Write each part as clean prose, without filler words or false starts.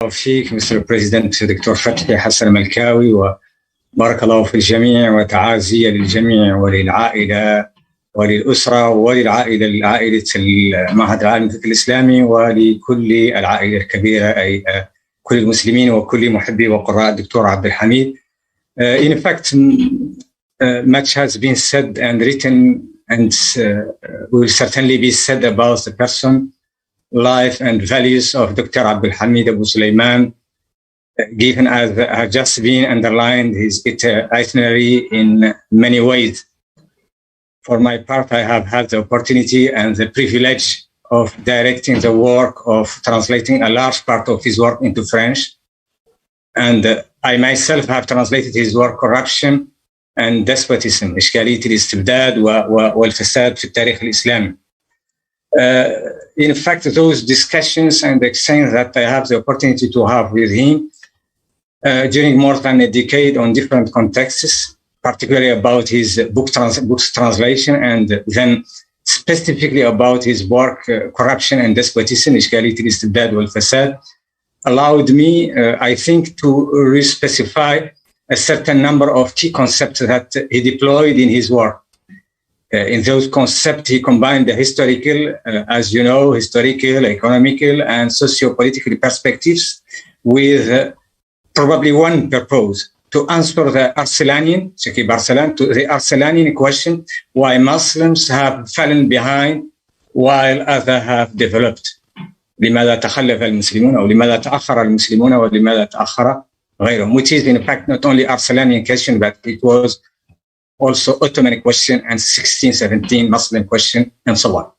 فيك مستر البريزيدنت دكتور فتحي حسن الملكاوي، وبارك الله في الجميع، وتعازي للجميع وللعائلة وللأسرة ولعائلة المعهد العالمي للفكر الإسلامي ولكل العائلة الكبيرة، أي كل المسلمين وكل محبي وقراء الدكتور عبد الحميد. In fact, much has been said and written and will certainly be said about the person, life and values of Dr. AbdulHamid AbuSulayman, given as have just been underlined his itinerary in many ways. For my part, I have had the opportunity and the privilege of directing the work of translating a large part of his work into French. And I myself have translated his work Corruption and Despotism, إشكالية الاستبداد والفساد في التاريخ الإسلامي. In fact, those discussions and exchanges that I have the opportunity to have with him during more than a decade on different contexts, particularly about his books translation, and then specifically about his work Corruption and Despotism, إشكالية الاستبداد والفساد, allowed me, I think, to re-specify a certain number of key concepts that he deployed in his work. In those concepts, he combined the historical, as you know, historical, economical, and socio-political perspectives with probably one purpose: to answer the Arcelanian question, why Muslims have fallen behind while others have developed. لماذا تخلف المسلمون أو لماذا تأخر المسلمون ولماذا تأخر غيرهم, which is in fact not only Arcelanian question, but it was also Ottoman question and 1617 Muslim question and so on.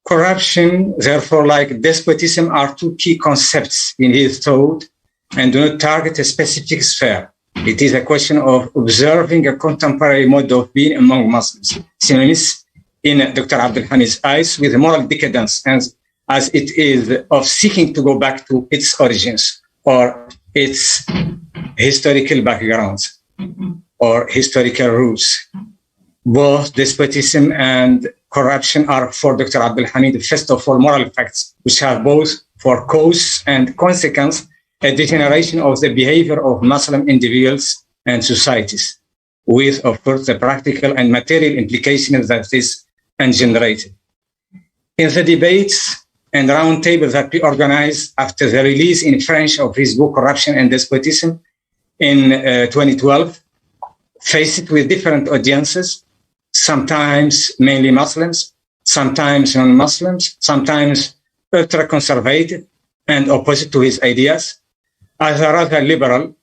Corruption, therefore, like despotism, are two key concepts in his thought and do not target a specific sphere. It is a question of observing a contemporary mode of being among Muslims, synonymous in Dr. AbdulHamid's eyes with moral decadence, and as it is of seeking to go back to its origins or its historical backgrounds or historical roots. Both despotism and corruption are for Dr. AbdulHamid, first of all, moral facts, which have both for cause and consequence a degeneration of the behavior of Muslim individuals and societies, with, of course, the practical and material implications that this engenerated. In the debates and roundtables that we organized after the release in French of his book Corruption and Despotism in 2012, faced with different audiences, sometimes mainly Muslims, sometimes non-Muslims, sometimes ultra-conservative and opposite to his ideas, as a rather liberal,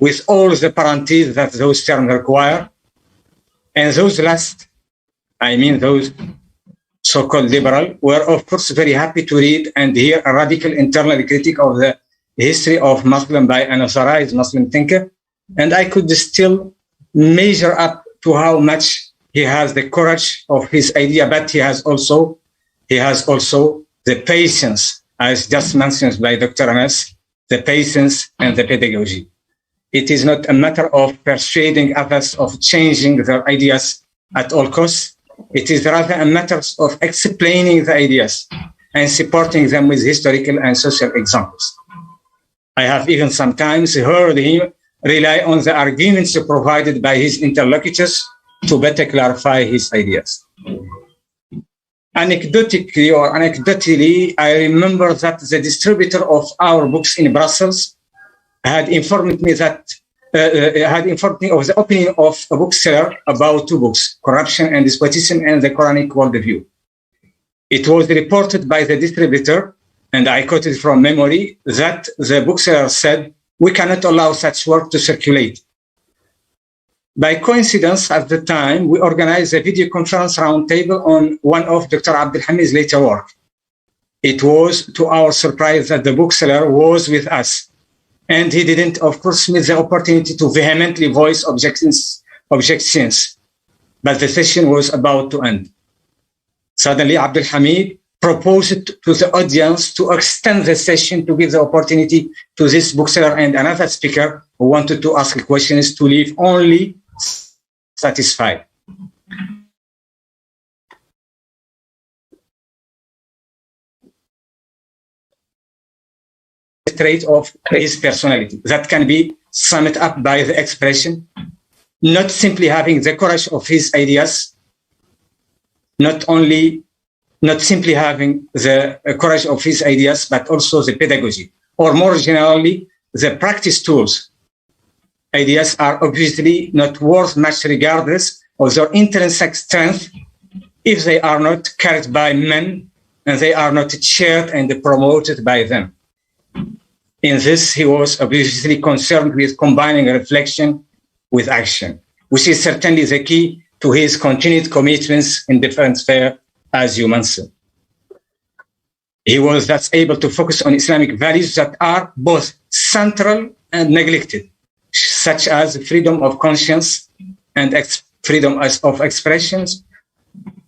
with all the parentheses that those terms require, and those last, I mean those so-called liberal, were of course very happy to read and hear a radical internal critique of the history of Muslim by an authorized Muslim thinker. And I could still measure up to how much he has the courage of his idea, but he has also the patience, as just mentioned by Dr. Anas, the patience and the pedagogy. It is not a matter of persuading others of changing their ideas at all costs. It is rather a matter of explaining the ideas and supporting them with historical and social examples. I have even sometimes heard him rely on the arguments provided by his interlocutors to better clarify his ideas. Anecdotally, I remember that the distributor of our books in Brussels had informed me of the opinion of a bookseller about two books, Corruption and Despotism and the Quranic Worldview. It was reported by the distributor, and I quoted from memory, that the bookseller said, "We cannot allow such work to circulate." By coincidence, at the time, we organized a video conference roundtable on one of Dr. AbdulHamid's later work. It was, to our surprise, that the bookseller was with us. And he didn't, of course, miss the opportunity to vehemently voice objections. But the session was about to end. Suddenly, AbdulHamid proposed to the audience to extend the session to give the opportunity to this bookseller and another speaker who wanted to ask questions to leave only satisfied. trait of his personality that can be summed up by the expression: not simply having the courage of his ideas, not simply having the courage of his ideas, but also the pedagogy, or more generally, the practice tools. Ideas are obviously not worth much regardless of their intrinsic strength if they are not carried by men and they are not shared and promoted by them. In this, he was obviously concerned with combining reflection with action, which is certainly the key to his continued commitments in different spheres, as you mentioned. He was thus able to focus on Islamic values that are both central and neglected, such as freedom of conscience and freedom of expressions,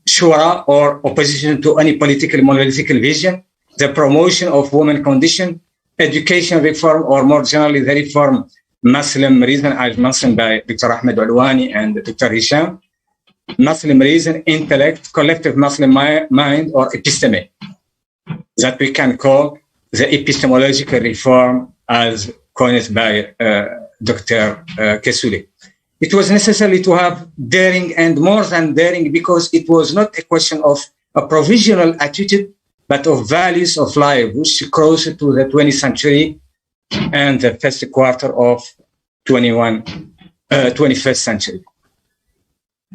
shura or opposition to any political monolithical vision, the promotion of women's condition, education reform, or more generally the reform Muslim reason, as mentioned by Dr. Ahmed Alwani and Dr. Hisham, Muslim reason, intellect, collective Muslim mind, or episteme, that we can call the epistemological reform as coined by Dr. Kesuli. It was necessary to have daring and more than daring, because it was not a question of a provisional attitude, but of values of life, which crossed to the 20th century and the first quarter of 21st century.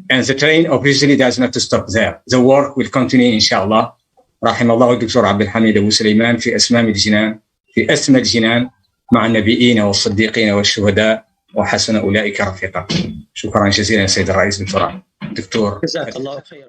And the train obviously does not stop there. The work will continue, inshallah. رحم الله الدكتور عبد الحميد أبوسليمان في أسمى الجنان مع النبيين والصديقين والشهداء وحسن أولئك رفيقا. شكرا جزيلا سيد الرئيس دكتور. جزاك الله خيرا.